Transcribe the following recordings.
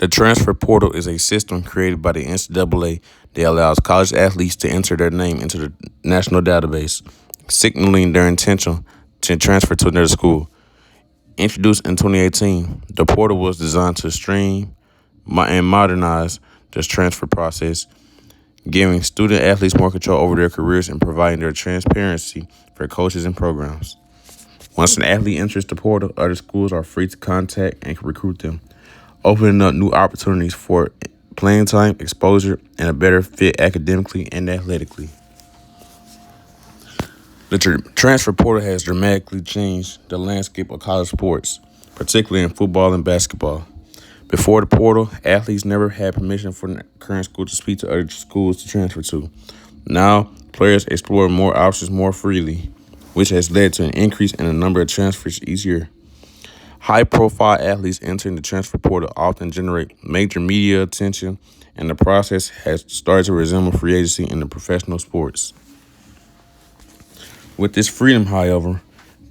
The transfer portal is a system created by the NCAA that allows college athletes to enter their name into the national database, signaling their intention to transfer to another school. Introduced in 2018, the portal was designed to stream and modernize this transfer process, giving student athletes more control over their careers and providing their transparency for coaches and programs. Once an athlete enters the portal, other schools are free to contact and recruit them, opening up new opportunities for playing time, exposure, and a better fit academically and athletically. The transfer portal has dramatically changed the landscape of college sports, particularly in football and basketball. Before the portal, athletes never had permission from the current school to speak to other schools to transfer to. Now, players explore more options more freely, which has led to an increase in the number of transfers each year. High-profile athletes entering the transfer portal often generate major media attention, and the process has started to resemble free agency in the professional sports. With this freedom, however,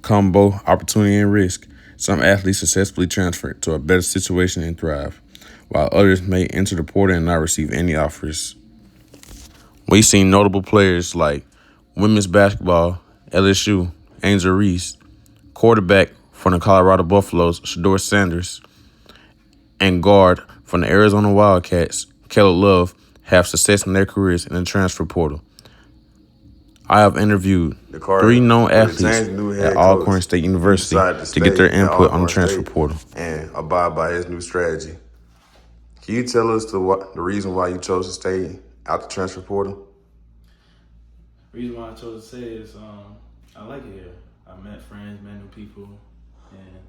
come both opportunity and risk. Some athletes successfully transfer to a better situation and thrive, while others may enter the portal and not receive any offers. We've seen notable players like women's basketball, LSU, Angel Reese, quarterback from the Colorado Buffaloes, Shedeur Sanders, and guard from the Arizona Wildcats, Caleb Love, have success in their careers in the transfer portal. I have interviewed three known athletes at Alcorn State University to get their input on the transfer portal and abide by his new strategy. Can you tell us the reason why you chose to stay out the transfer portal? The reason why I chose to stay is I like it here. I met friends, met new people, and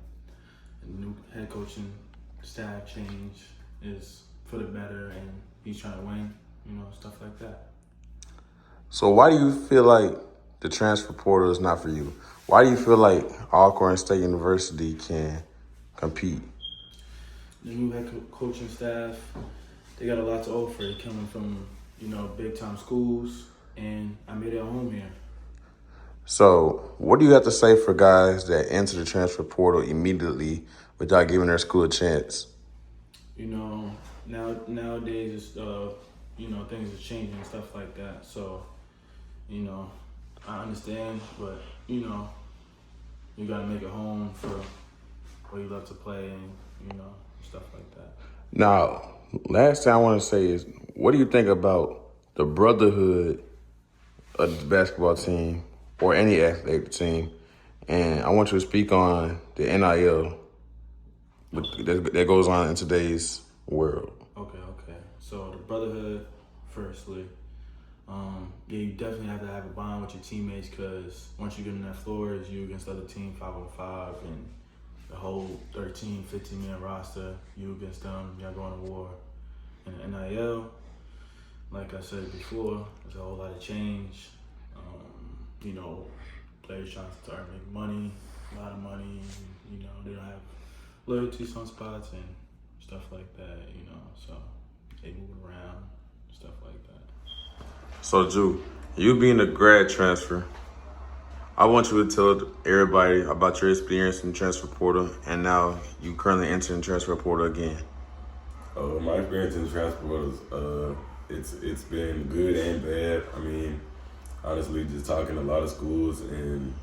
the new head coaching staff change is for the better, and he's trying to win, stuff like that. So why do you feel like the transfer portal is not for you? Why do you feel like Alcorn State University can compete? The new head coaching staff, they got a lot to offer. They're coming from, big time schools, and I made it at home here. So what do you have to say for guys that enter the transfer portal immediately without giving their school a chance? Nowadays it's things are changing and stuff like that. So, I understand, but you gotta make it home for where you love to play and stuff like that. Now, last thing I want to say is, what do you think about the brotherhood of the basketball team or any athletic team? And I want you to speak on the NIL that goes on in today's world. Okay. So the brotherhood, firstly, you definitely have to have a bond with your teammates, because once you get on that floor, it's you against the other team 5-on-5, and the whole 13, 15-man roster, you against them, y'all going to war. And the NIL, like I said before, there's a whole lot of change. Players trying to start making money, a lot of money. They don't have loyalty some spots and stuff like that. So they move around, stuff like that. So, Drew, you being a grad transfer, I want you to tell everybody about your experience in the transfer portal, and now you currently entering the transfer portal again. My experience in the transfer portal is it's been good and bad. I mean, honestly, just talking to a lot of schools and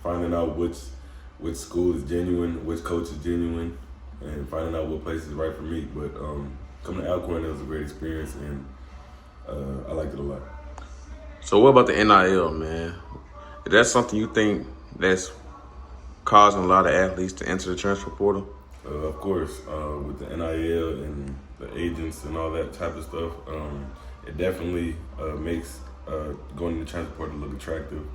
finding out which school is genuine, which coach is genuine, and finding out what place is right for me. But coming to Alcorn, it was a great experience, and I liked it a lot. So what about the NIL, man? Is that something you think that's causing a lot of athletes to enter the transfer portal? Of course, with the NIL and the agents and all that type of stuff, it definitely makes going to the transfer portal look attractive.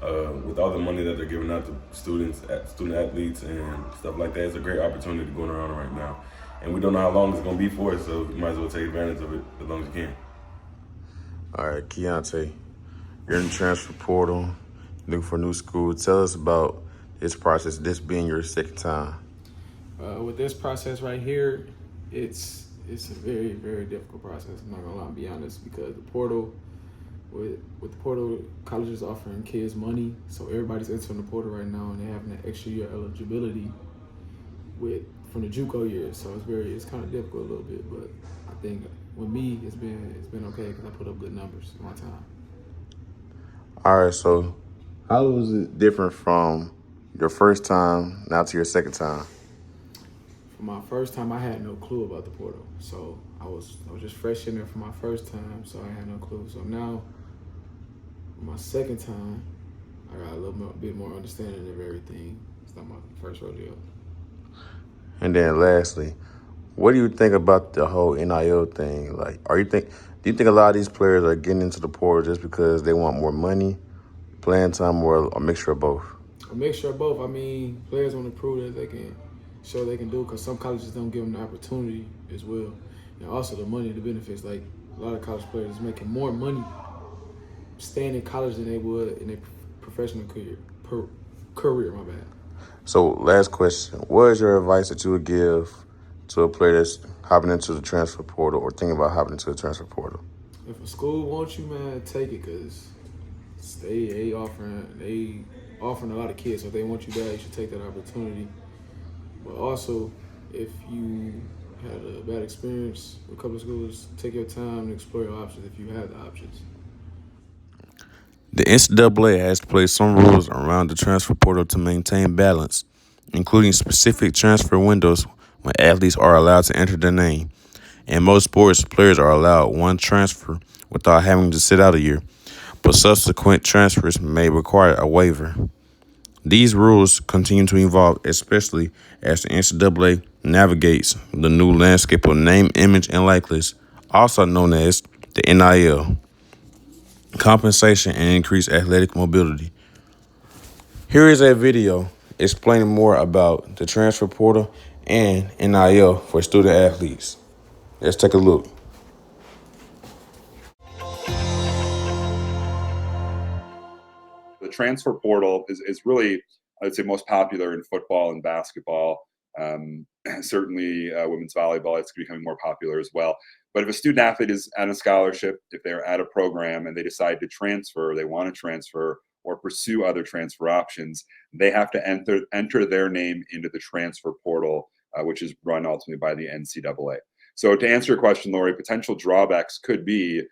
With all the money that they're giving out to student athletes and stuff like that, it's a great opportunity going around right now. And we don't know how long it's going to be for, so you might as well take advantage of it as long as you can. All right, Keontae, you're in the transfer portal, looking for a new school. Tell us about this process, this being your second time. With this process right here, it's a very, very difficult process. I'm not gonna lie, be honest, because the portal, with the portal, colleges offering kids money, so everybody's entering the portal right now, and they're having that extra year eligibility with from the JUCO years, so it's kind of difficult a little bit. But I think with me, it's been okay because I put up good numbers in my time. All right, so how was it different from your first time now to your second time? For my first time, I had no clue about the portal, so I was just fresh in there for my first time, so I had no clue. So now, my second time, I got a bit more understanding of everything. It's not my first rodeo. And then lastly, what do you think about the whole NIL thing? Like, do you think a lot of these players are getting into the portal just because they want more money, playing time, or a mixture of both? A mixture of both. I mean, players want to prove that they can show they can do because some colleges don't give them the opportunity as well. And also the money, the benefits. Like a lot of college players making more money staying in college than they would in their professional career. My bad. So, last question: what is your advice that you would give to a player that's hopping into the transfer portal or thinking about hopping into the transfer portal? If a school wants you, man, take it because they offering a lot of kids. So if they want you bad, you should take that opportunity. But also, if you had a bad experience with a couple of schools, take your time and explore your options if you have the options. The NCAA has placed some rules around the transfer portal to maintain balance, including specific transfer windows when athletes are allowed to enter their name. In most sports, players are allowed one transfer without having to sit out a year, but subsequent transfers may require a waiver. These rules continue to evolve, especially as the NCAA navigates the new landscape of name, image, and likeness, also known as the NIL, compensation and increased athletic mobility. Here is a video explaining more about the transfer portal and NIL for student athletes. Let's take a look. The transfer portal is really, I would say, most popular in football and basketball. Certainly, women's volleyball, it's becoming more popular as well. But if a student athlete is at a scholarship, if they're at a program and they decide to transfer, they want to transfer or pursue other transfer options, they have to enter their name into the transfer portal, which is run ultimately by the NCAA. So to answer your question, Lori, potential drawbacks could be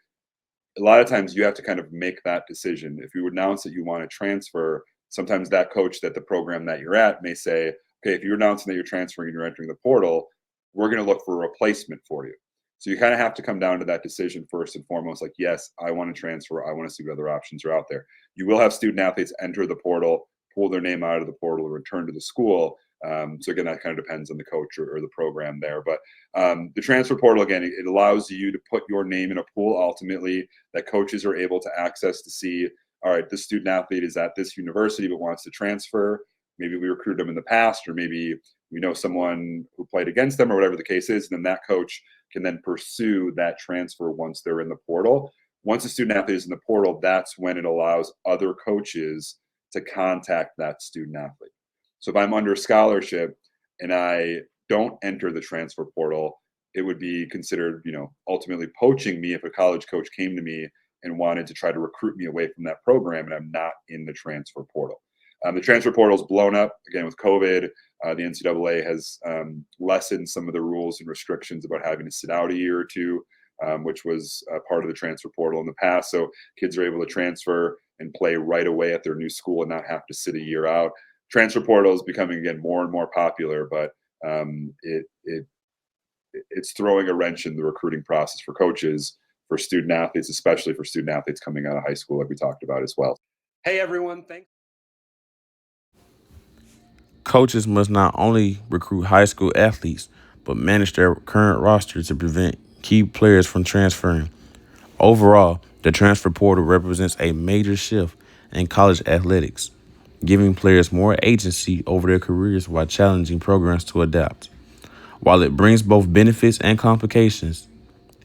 a lot of times you have to kind of make that decision. If you announce that you want to transfer, sometimes that coach that the program that you're at may say, okay, if you're announcing that you're transferring and you're entering the portal, we're going to look for a replacement for you. So you kind of have to come down to that decision first and foremost, like, yes, I want to transfer. I want to see what other options are out there. You will have student athletes enter the portal, pull their name out of the portal, and return to the school. So again, that kind of depends on the coach or the program there. But the transfer portal, again, it allows you to put your name in a pool ultimately that coaches are able to access to see, all right, this student athlete is at this university but wants to transfer. Maybe we recruited them in the past, or maybe we know someone who played against them or whatever the case is. And then that coach can then pursue that transfer once they're in the portal. Once a student athlete is in the portal, that's when it allows other coaches to contact that student athlete. So if I'm under scholarship and I don't enter the transfer portal, it would be considered, ultimately poaching me if a college coach came to me and wanted to try to recruit me away from that program and I'm not in the transfer portal. The transfer portal is blown up again with COVID. The NCAA has lessened some of the rules and restrictions about having to sit out a year or two, which was part of the transfer portal in the past. So kids are able to transfer and play right away at their new school and not have to sit a year out. Transfer portal is becoming, again, more and more popular, but it's throwing a wrench in the recruiting process for coaches, for student athletes, especially for student athletes coming out of high school, like we talked about as well. Hey, everyone. Thanks. Coaches must not only recruit high school athletes, but manage their current roster to prevent key players from transferring. Overall, the transfer portal represents a major shift in college athletics, giving players more agency over their careers while challenging programs to adapt. While it brings both benefits and complications,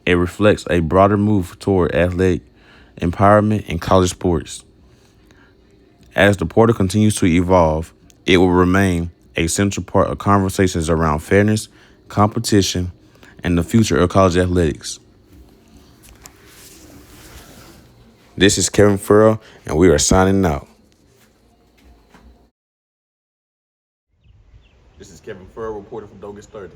it reflects a broader move toward athletic empowerment in college sports. As the portal continues to evolve, it will remain a central part of conversations around fairness, competition, and the future of college athletics. This is Kevin Farrell, and we are signing out. This is Kevin Furr reporting from Dogus 30.